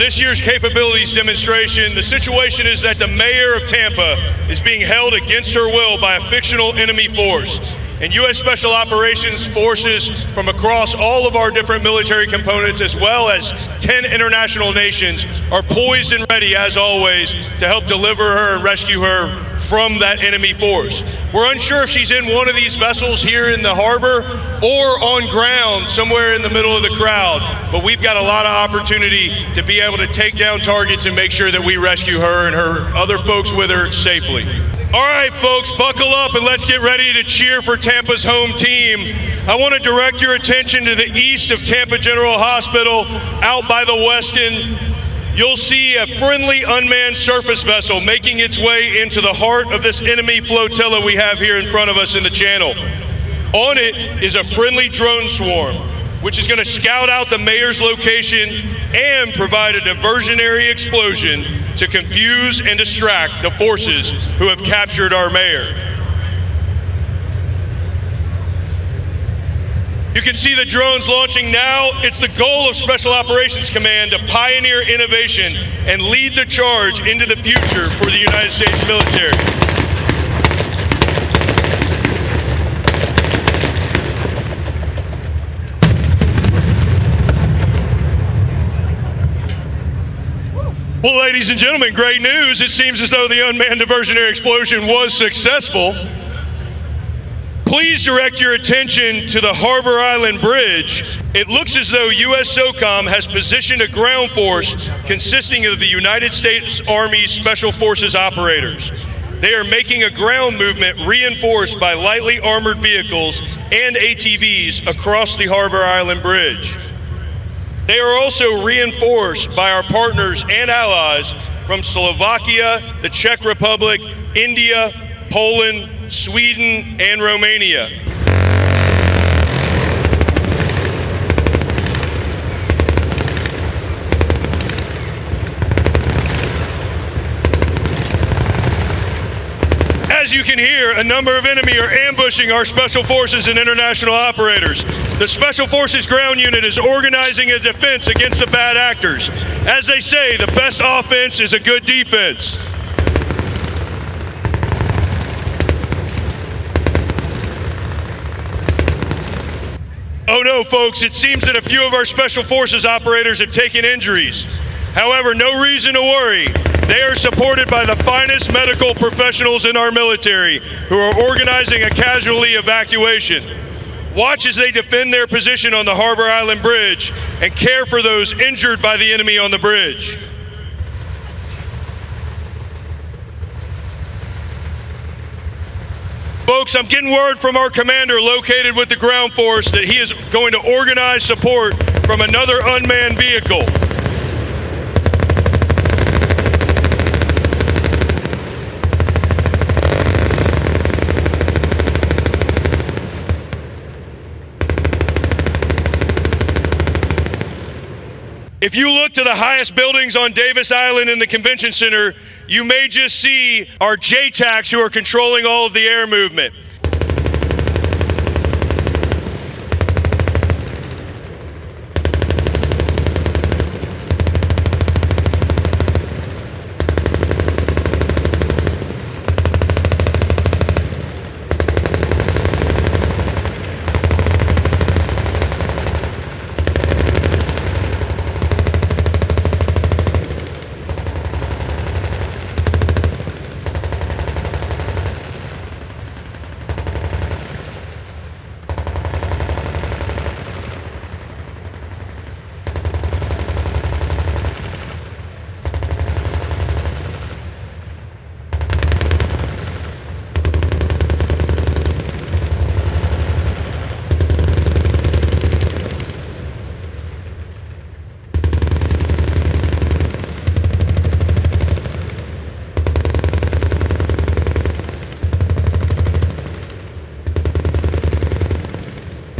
this year's capabilities demonstration, the situation is that the mayor of Tampa is being held against her will by a fictional enemy force. And U.S. Special Operations forces from across all of our different military components, as well as 10 international nations, are poised and ready, as always, to help deliver her and rescue her from that enemy force. We're unsure if she's in one of these vessels here in the harbor or on ground somewhere in the middle of the crowd, but we've got a lot of opportunity to be able to take down targets and make sure that we rescue her and her other folks with her safely. All right, folks, buckle up and let's get ready to cheer for Tampa's home team. I want to direct your attention to the east of Tampa General Hospital, out by the Westin. You'll see a friendly unmanned surface vessel making its way into the heart of this enemy flotilla we have here in front of us in the channel. On it is a friendly drone swarm, which is going to scout out the mayor's location and provide a diversionary explosion to confuse and distract the forces who have captured our mayor. You can see the drones launching now. It's the goal of Special Operations Command to pioneer innovation and lead the charge into the future for the United States military. Well, ladies and gentlemen, great news. It seems as though the unmanned diversionary explosion was successful. Please direct your attention to the Harbor Island Bridge. It looks as though USSOCOM has positioned a ground force consisting of the United States Army Special Forces operators. They are making a ground movement reinforced by lightly armored vehicles and ATVs across the Harbor Island Bridge. They are also reinforced by our partners and allies from Slovakia, the Czech Republic, India, Poland, Sweden, and Romania. As you can hear, a number of enemy are ambushing our special forces and international operators. The Special Forces Ground Unit is organizing a defense against the bad actors. As they say, the best offense is a good defense. Oh no, folks, it seems that a few of our Special Forces operators have taken injuries. However, no reason to worry. They are supported by the finest medical professionals in our military who are organizing a casualty evacuation. Watch as they defend their position on the Harbor Island Bridge and care for those injured by the enemy on the bridge. Folks, I'm getting word from our commander located with the ground force that he is going to organize support from another unmanned vehicle. If you look to the highest buildings on Davis Island in the convention center, you may just see our JTACs who are controlling all of the air movement.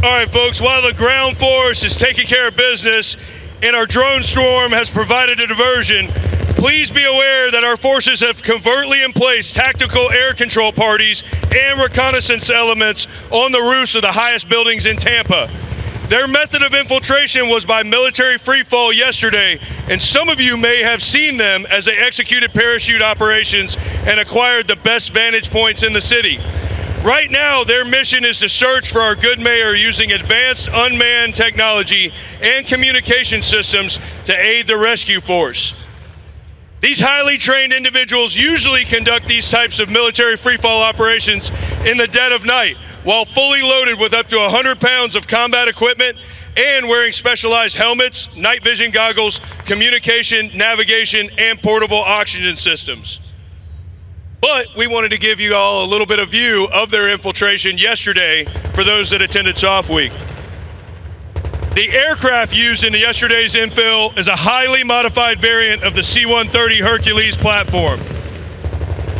All right, folks, while the ground force is taking care of business and our drone swarm has provided a diversion, please be aware that our forces have covertly in place tactical air control parties and reconnaissance elements on the roofs of the highest buildings in Tampa. Their method of infiltration was by military freefall yesterday, and some of you may have seen them as they executed parachute operations and acquired the best vantage points in the city. Right now, their mission is to search for our good mayor using advanced unmanned technology and communication systems to aid the rescue force. These highly trained individuals usually conduct these types of military freefall operations in the dead of night, while fully loaded with up to 100 pounds of combat equipment and wearing specialized helmets, night vision goggles, communication, navigation, and portable oxygen systems. But we wanted to give you all a little bit of view of their infiltration yesterday for those that attended SOF Week. The aircraft used in yesterday's infill is a highly modified variant of the C-130 Hercules platform.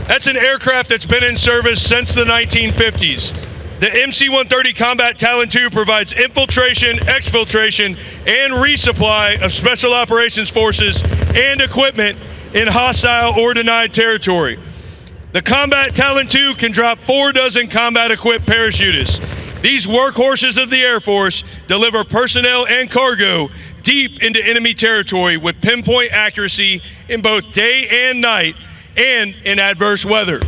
That's an aircraft that's been in service since the 1950s. The MC-130 Combat Talon II provides infiltration, exfiltration, and resupply of Special Operations Forces and equipment in hostile or denied territory. The Combat Talon II can drop 4 dozen combat-equipped parachutists. These workhorses of the Air Force deliver personnel and cargo deep into enemy territory with pinpoint accuracy in both day and night and in adverse weather.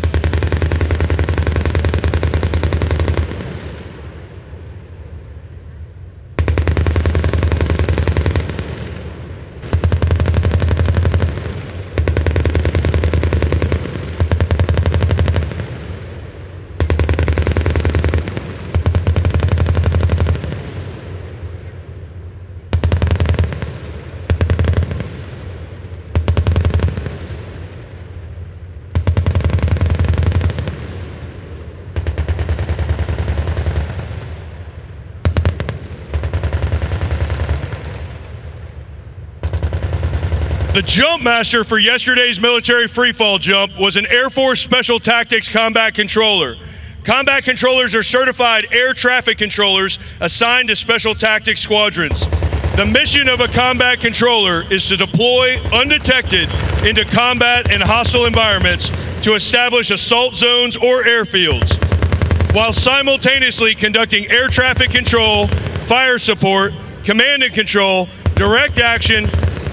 The jump master for yesterday's military freefall jump was an Air Force Special Tactics Combat Controller. Combat controllers are certified air traffic controllers assigned to Special Tactics squadrons. The mission of a combat controller is to deploy undetected into combat and hostile environments to establish assault zones or airfields, while simultaneously conducting air traffic control, fire support, command and control, direct action,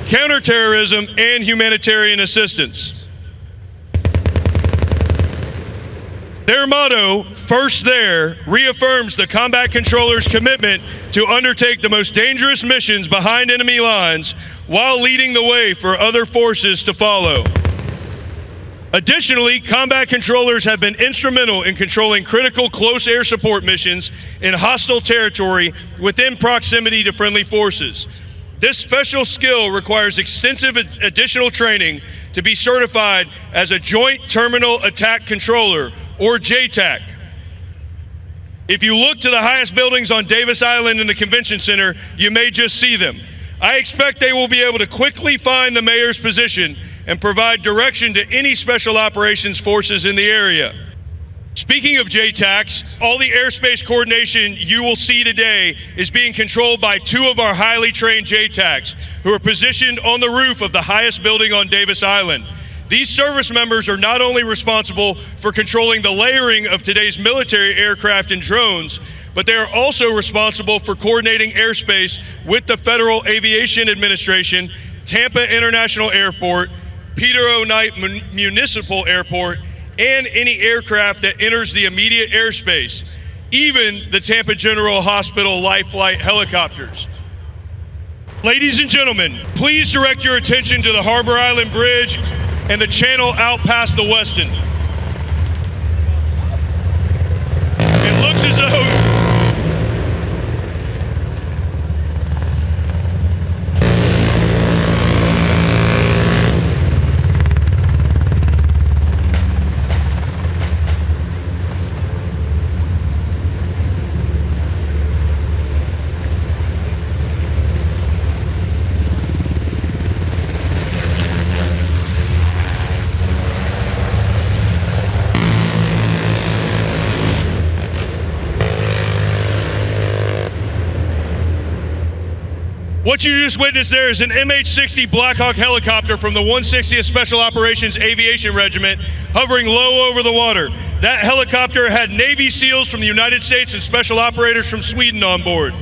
counterterrorism, and humanitarian assistance. Their motto, "First There," reaffirms the combat controller's commitment to undertake the most dangerous missions behind enemy lines while leading the way for other forces to follow. Additionally, combat controllers have been instrumental in controlling critical close air support missions in hostile territory within proximity to friendly forces. This special skill requires extensive additional training to be certified as a Joint Terminal Attack Controller, or JTAC. If you look to the highest buildings on Davis Island in the Convention Center, you may just see them. I expect they will be able to quickly find the mayor's position and provide direction to any special operations forces in the area. Speaking of JTACs, all the airspace coordination you will see today is being controlled by 2 of our highly trained JTACs who are positioned on the roof of the highest building on Davis Island. These service members are not only responsible for controlling the layering of today's military aircraft and drones, but they are also responsible for coordinating airspace with the Federal Aviation Administration, Tampa International Airport, Peter O. Knight Municipal Airport, and any aircraft that enters the immediate airspace, even the Tampa General Hospital Life Flight helicopters. Ladies and gentlemen, please direct your attention to the Harbor Island Bridge and the channel out past the Westin. It looks as though what you just witnessed there is an MH-60 Black Hawk helicopter from the 160th Special Operations Aviation Regiment hovering low over the water. That helicopter had Navy SEALs from the United States and special operators from Sweden on board.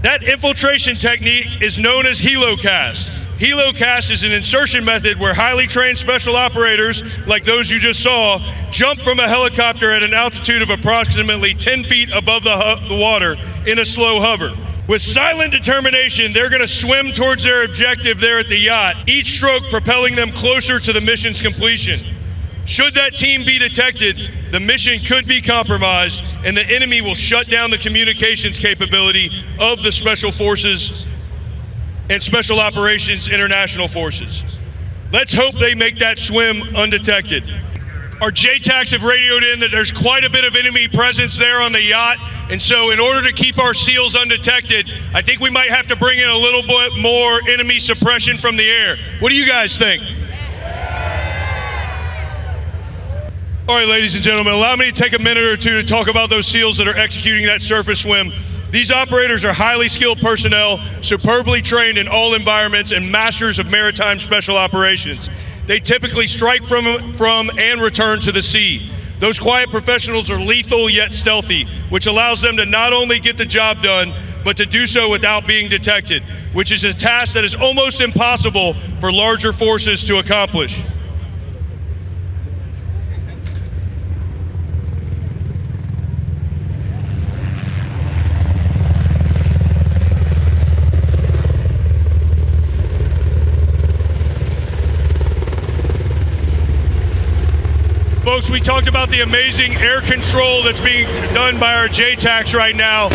That infiltration technique is known as helocast. Helocast is an insertion method where highly trained special operators, like those you just saw, jump from a helicopter at an altitude of approximately 10 feet above the water in a slow hover. With silent determination, they're going to swim towards their objective there at the yacht, each stroke propelling them closer to the mission's completion. Should that team be detected, the mission could be compromised and the enemy will shut down the communications capability of the Special Forces and Special Operations International Forces. Let's hope they make that swim undetected. Our JTACs have radioed in that there's quite a bit of enemy presence there on the yacht, and so in order to keep our SEALs undetected, I think we might have to bring in a little bit more enemy suppression from the air. What do you guys think? All right, ladies and gentlemen, allow me to take a minute or two to talk about those SEALs that are executing that surface swim. These operators are highly skilled personnel, superbly trained in all environments, and masters of maritime special operations. They typically strike from and return to the sea. Those quiet professionals are lethal yet stealthy, which allows them to not only get the job done, but to do so without being detected, which is a task that is almost impossible for larger forces to accomplish. Folks, we talked about the amazing air control that's being done by our JTACs right now.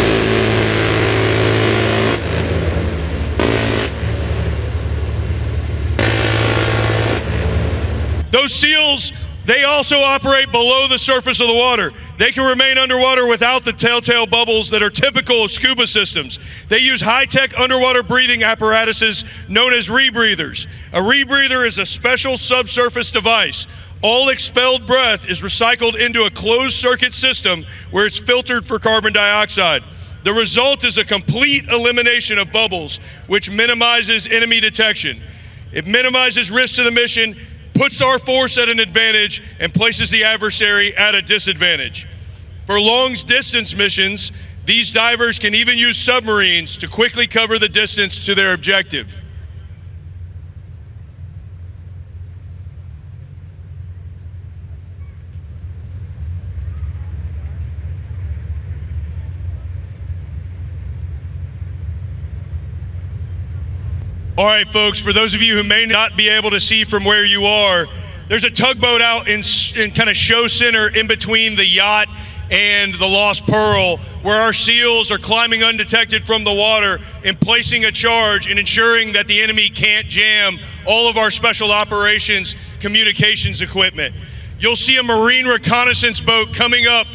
Those SEALs, they also operate below the surface of the water. They can remain underwater without the telltale bubbles that are typical of scuba systems. They use high-tech underwater breathing apparatuses known as rebreathers. A rebreather is a special subsurface device. All expelled breath is recycled into a closed-circuit system where it's filtered for carbon dioxide. The result is a complete elimination of bubbles, which minimizes enemy detection. It minimizes risk to the mission, puts our force at an advantage, and places the adversary at a disadvantage. For long-distance missions, these divers can even use submarines to quickly cover the distance to their objective. All right, folks, for those of you who may not be able to see from where you are, there's a tugboat out in kind of show center in between the yacht and the Lost Pearl, where our SEALs are climbing undetected from the water and placing a charge and ensuring that the enemy can't jam all of our special operations communications equipment. You'll see a Marine reconnaissance boat coming up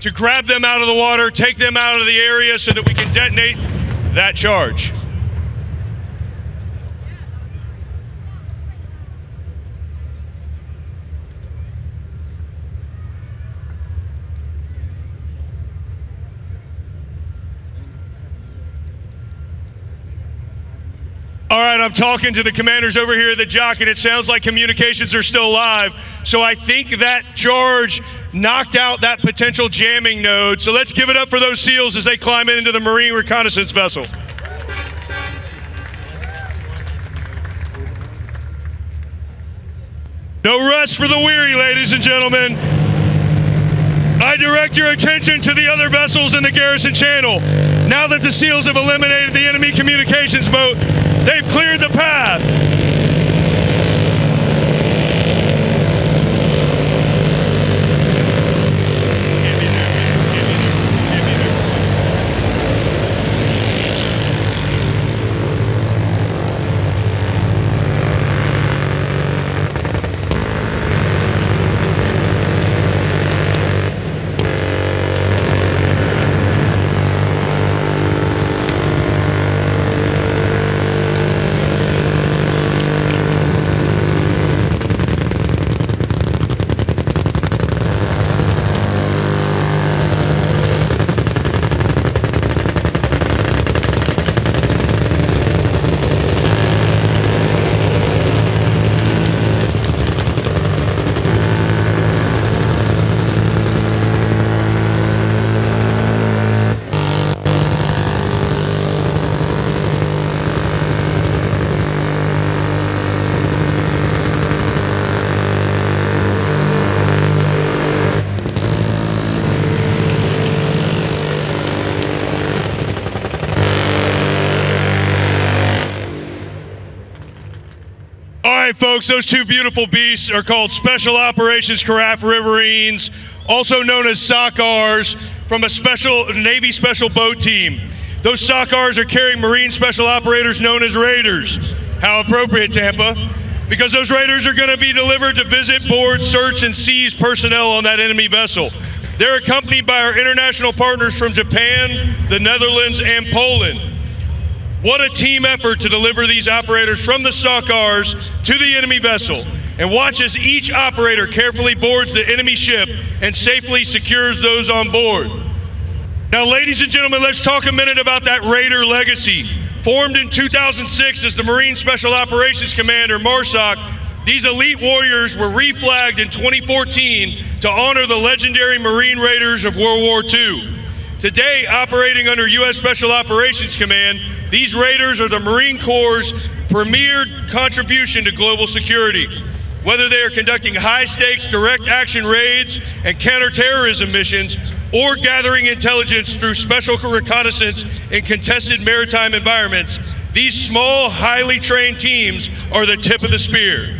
to grab them out of the water, take them out of the area so that we can detonate that charge. All right, I'm talking to the commanders over here at the jock, and it sounds like communications are still live. So I think that charge knocked out that potential jamming node. So let's give it up for those SEALs as they climb into the Marine reconnaissance vessel. No rest for the weary, ladies and gentlemen. I direct your attention to the other vessels in the garrison channel. Now that the SEALs have eliminated the enemy communications boat, they've cleared the path. All right, folks, those two beautiful beasts are called Special Operations Carafe Riverines, also known as SOCOMs, from a Navy Special Boat Team. Those SOCOMs are carrying Marine Special Operators known as Raiders. How appropriate, Tampa, because those Raiders are going to be delivered to visit, board, search, and seize personnel on that enemy vessel. They're accompanied by our international partners from Japan, the Netherlands, and Poland. What a team effort to deliver these operators from the SOCOMs to the enemy vessel. And watch as each operator carefully boards the enemy ship and safely secures those on board. Now, ladies and gentlemen, let's talk a minute about that Raider legacy. Formed in 2006 as the Marine Special Operations Commander, MARSOC, these elite warriors were reflagged in 2014 to honor the legendary Marine Raiders of World War II. Today, operating under U.S. Special Operations Command, these Raiders are the Marine Corps' premier contribution to global security. Whether they are conducting high-stakes direct action raids and counterterrorism missions, or gathering intelligence through special reconnaissance in contested maritime environments, these small, highly trained teams are the tip of the spear.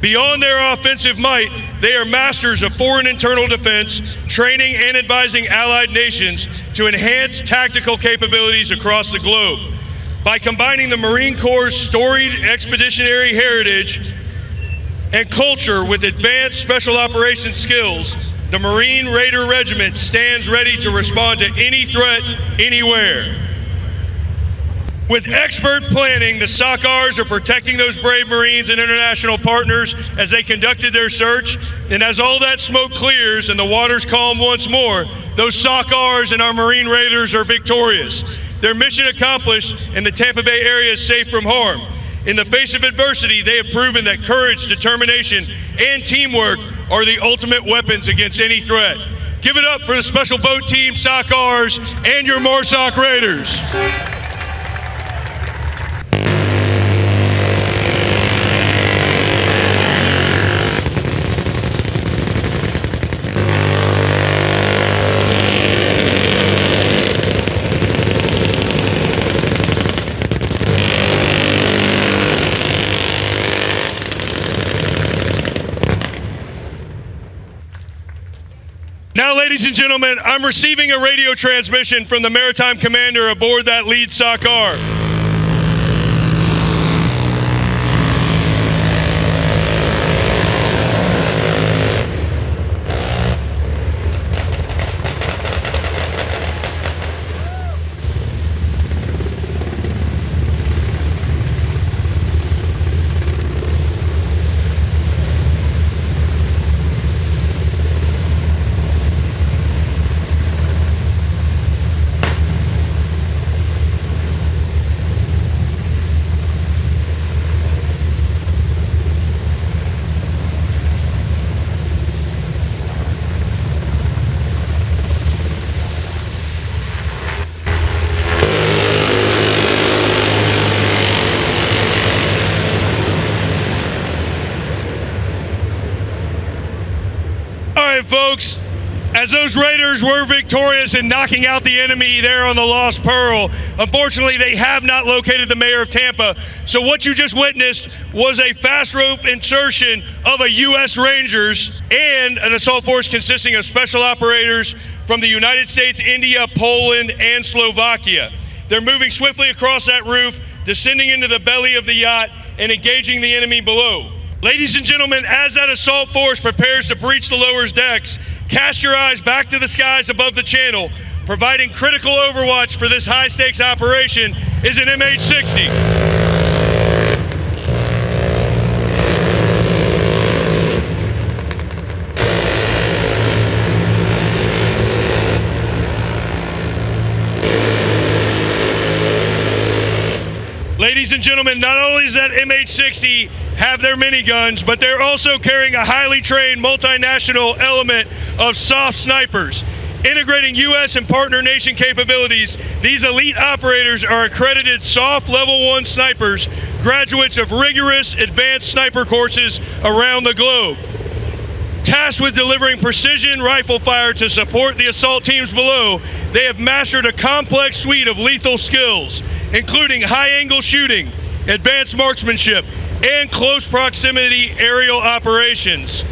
Beyond their offensive might, they are masters of foreign internal defense, training and advising allied nations to enhance tactical capabilities across the globe. By combining the Marine Corps' storied expeditionary heritage and culture with advanced special operations skills, the Marine Raider Regiment stands ready to respond to any threat, anywhere. With expert planning, the SOCOMs are protecting those brave Marines and international partners as they conducted their search. And as all that smoke clears and the waters calm once more, those SOCOMs and our Marine Raiders are victorious. Their mission accomplished, and the Tampa Bay area is safe from harm. In the face of adversity, they have proven that courage, determination, and teamwork are the ultimate weapons against any threat. Give it up for the Special Boat Team, SOCOMs, and your MARSOC Raiders. Now, ladies and gentlemen, I'm receiving a radio transmission from the Maritime Commander aboard that lead SOCOM. Folks, as those Raiders were victorious in knocking out the enemy there on the Lost Pearl, unfortunately they have not located the mayor of Tampa. So what you just witnessed was a fast rope insertion of a U.S. Rangers and an assault force consisting of special operators from the United States, India, Poland, and Slovakia. They're moving swiftly across that roof, descending into the belly of the yacht, and engaging the enemy below. Ladies and gentlemen, as that assault force prepares to breach the lower decks, cast your eyes back to the skies above the channel. Providing critical overwatch for this high-stakes operation is an MH-60. Ladies and gentlemen, not only does that MH-60 have their miniguns, but they're also carrying a highly trained multinational element of SOF snipers. Integrating U.S. and partner nation capabilities, these elite operators are accredited SOF Level 1 snipers, graduates of rigorous advanced sniper courses around the globe. Tasked with delivering precision rifle fire to support the assault teams below, they have mastered a complex suite of lethal skills, including high-angle shooting, advanced marksmanship, and close proximity aerial operations.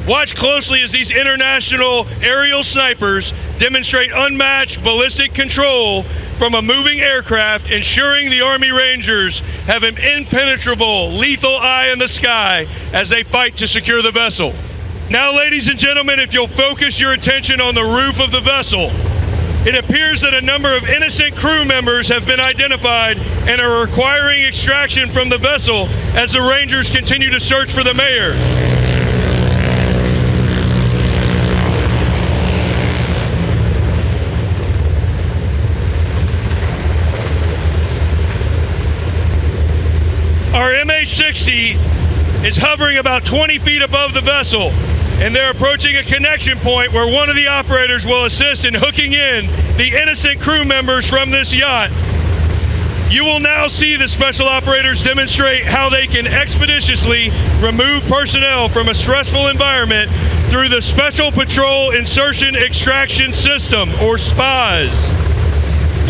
Watch closely as these international aerial snipers demonstrate unmatched ballistic control from a moving aircraft, ensuring the Army Rangers have an impenetrable, lethal eye in the sky as they fight to secure the vessel. Now, ladies and gentlemen, if you'll focus your attention on the roof of the vessel, it appears that a number of innocent crew members have been identified and are requiring extraction from the vessel as the Rangers continue to search for the mayor. Our MH-60 is hovering about 20 feet above the vessel, and they're approaching a connection point where one of the operators will assist in hooking in the innocent crew members from this yacht. You will now see the special operators demonstrate how they can expeditiously remove personnel from a stressful environment through the Special Patrol Insertion Extraction System, or SPIES.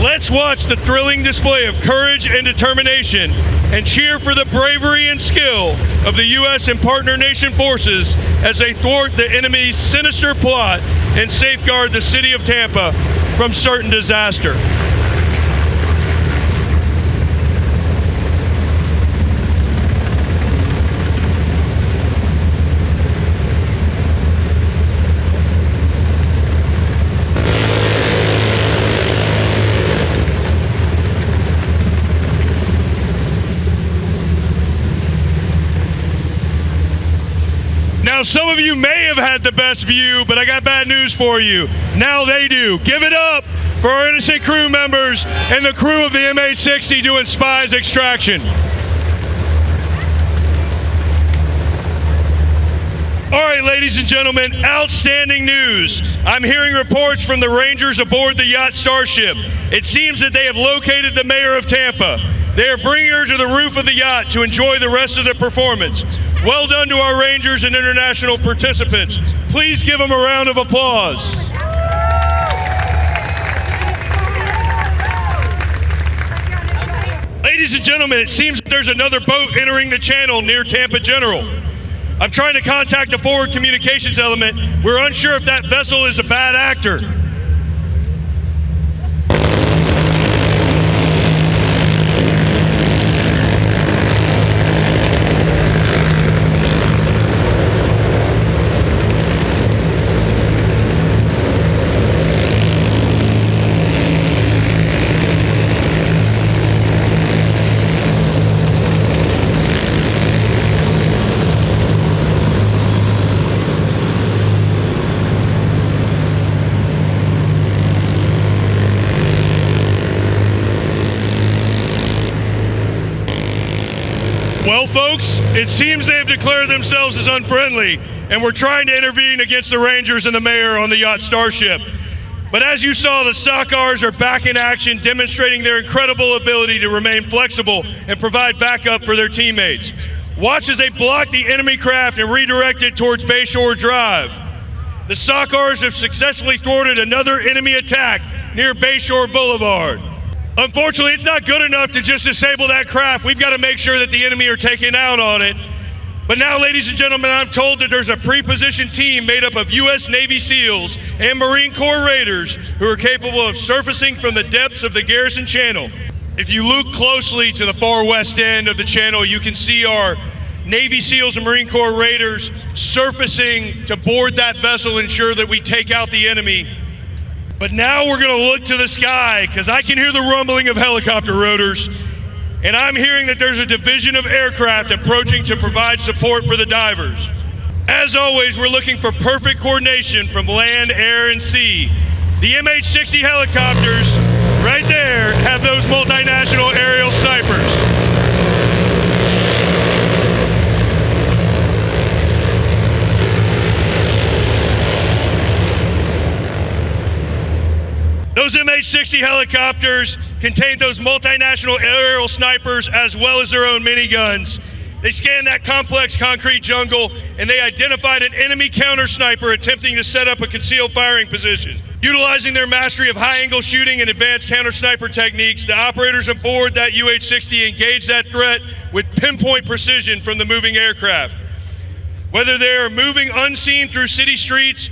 Let's watch the thrilling display of courage and determination and cheer for the bravery and skill of the U.S. and partner nation forces as they thwart the enemy's sinister plot and safeguard the city of Tampa from certain disaster. Now, some of you may have had the best view, but I got bad news for you. Now they do. Give it up for our innocent crew members and the crew of the MH-60 doing SPIES extraction. All right, ladies and gentlemen, outstanding news. I'm hearing reports from the Rangers aboard the yacht Starship. It seems that they have located the mayor of Tampa. They are bringing her to the roof of the yacht to enjoy the rest of the performance. Well done to our Rangers and international participants. Please give them a round of applause. Ladies and gentlemen, it seems there's another boat entering the channel near Tampa General. I'm trying to contact the forward communications element. We're unsure if that vessel is a bad actor. Well, folks, it seems they have declared themselves as unfriendly, and we're trying to intervene against the Rangers and the mayor on the yacht Starship. But as you saw, the SOCOMs are back in action, demonstrating their incredible ability to remain flexible and provide backup for their teammates. Watch as they block the enemy craft and redirect it towards Bayshore Drive. The SOCOMs have successfully thwarted another enemy attack near Bayshore Boulevard. Unfortunately, it's not good enough to just disable that craft. We've got to make sure that the enemy are taken out on it. But now, ladies and gentlemen, I'm told that there's a pre-positioned team made up of U.S. Navy SEALs and Marine Corps Raiders who are capable of surfacing from the depths of the Garrison Channel. If you look closely to the far west end of the channel, you can see our Navy SEALs and Marine Corps Raiders surfacing to board that vessel and ensure that we take out the enemy. But now we're going to look to the sky because I can hear the rumbling of helicopter rotors, and I'm hearing that there's a division of aircraft approaching to provide support for the divers. As always, we're looking for perfect coordination from land, air, and sea. The MH-60 helicopters right there have those multinational aerial snipers. Those MH-60 helicopters contain those multinational aerial snipers as well as their own miniguns. They scanned that complex concrete jungle and they identified an enemy counter sniper attempting to set up a concealed firing position. Utilizing their mastery of high-angle shooting and advanced counter-sniper techniques, the operators aboard that UH-60 engaged that threat with pinpoint precision from the moving aircraft. Whether they are moving unseen through city streets,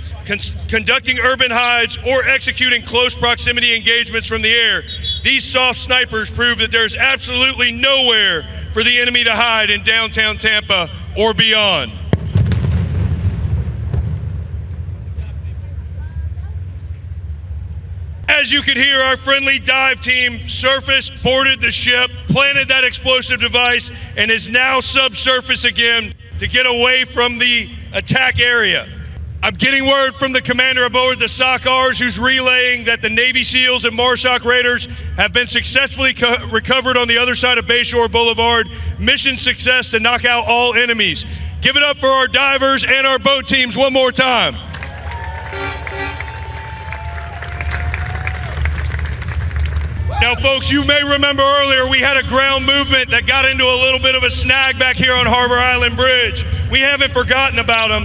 conducting urban hides, or executing close proximity engagements from the air, these soft snipers prove that there's absolutely nowhere for the enemy to hide in downtown Tampa or beyond. As you could hear, our friendly dive team surfaced, boarded the ship, planted that explosive device, and is now subsurface again to get away from the attack area. I'm getting word from the commander aboard the SOCOMs, who's relaying that the Navy SEALs and MARSOC Raiders have been successfully recovered on the other side of Bayshore Boulevard. Mission success to knock out all enemies. Give it up for our divers and our boat teams one more time. Now, folks, you may remember earlier we had a ground movement that got into a little bit of a snag back here on Harbor Island Bridge. We haven't forgotten about them.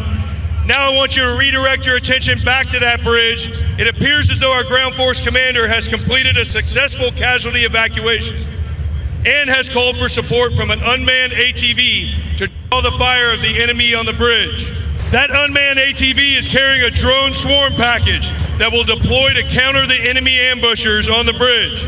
Now I want you to redirect your attention back to that bridge. It appears as though our ground force commander has completed a successful casualty evacuation and has called for support from an unmanned ATV to draw the fire of the enemy on the bridge. That unmanned ATV is carrying a drone swarm package that will deploy to counter the enemy ambushers on the bridge.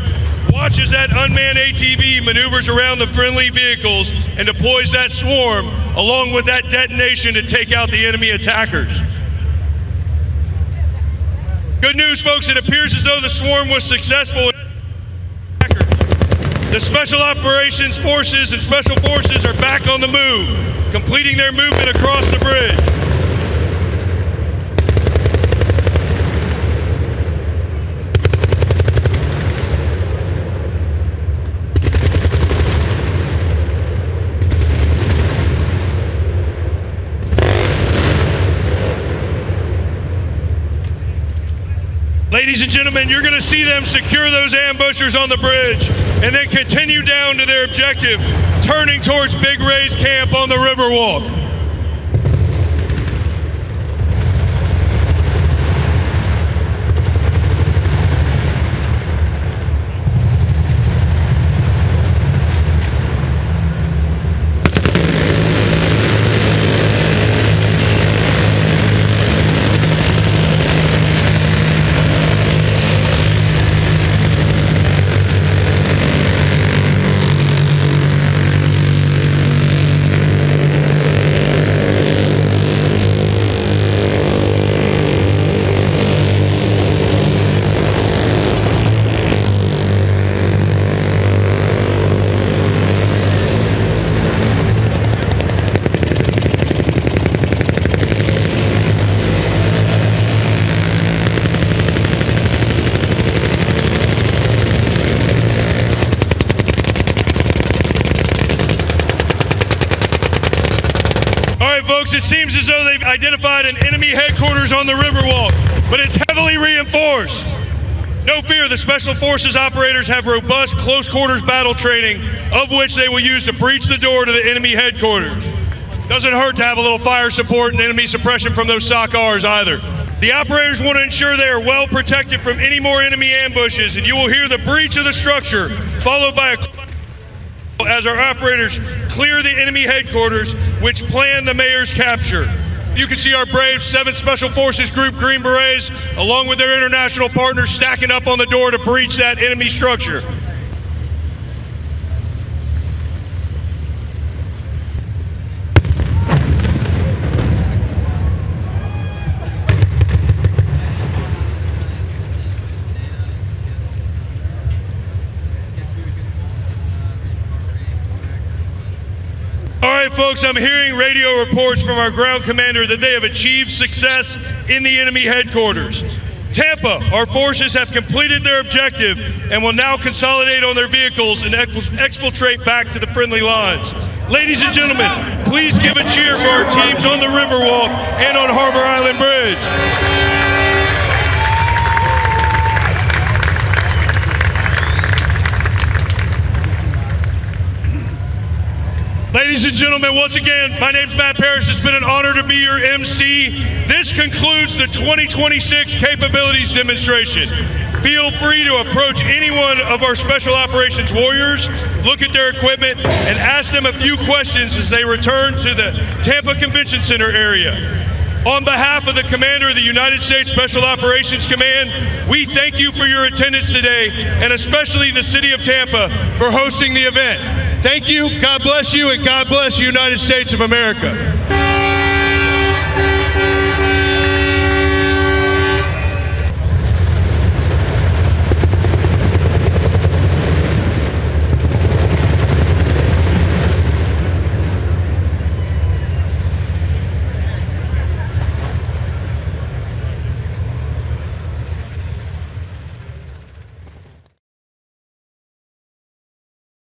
Watch as that unmanned ATV maneuvers around the friendly vehicles and deploys that swarm along with that detonation to take out the enemy attackers. Good news, folks, it appears as though the swarm was successful. The Special Operations Forces and Special Forces are back on the move, completing their movement across the bridge. Ladies and gentlemen, you're going to see them secure those ambushers on the bridge and then continue down to their objective, turning towards Big Ray's camp on the Riverwalk. Folks, it seems as though they've identified an enemy headquarters on the Riverwalk, but it's heavily reinforced. No fear, the Special Forces operators have robust close quarters battle training, of which they will use to breach the door to the enemy headquarters. Doesn't hurt to have a little fire support and enemy suppression from those SOCOMs either. The operators want to ensure they are well protected from any more enemy ambushes, and you will hear the breach of the structure, followed by a as our operators clear the enemy headquarters, which plan the mayor's capture. You can see our brave 7th Special Forces Group Green Berets, along with their international partners, stacking up on the door to breach that enemy structure. All right, folks, I'm hearing radio reports from our ground commander that they have achieved success in the enemy headquarters. Tampa, our forces have completed their objective and will now consolidate on their vehicles and exfiltrate back to the friendly lines. Ladies and gentlemen, please give a cheer for our teams on the Riverwalk and on Harbor Island Bridge. Ladies and gentlemen, once again, my name's Matt Parrish. It's been an honor to be your MC. This concludes the 2026 Capabilities Demonstration. Feel free to approach any one of our Special Operations Warriors, look at their equipment, and ask them a few questions as they return to the Tampa Convention Center area. On behalf of the Commander of the United States Special Operations Command, we thank you for your attendance today, and especially the City of Tampa for hosting the event. Thank you, God bless you, and God bless the United States of America.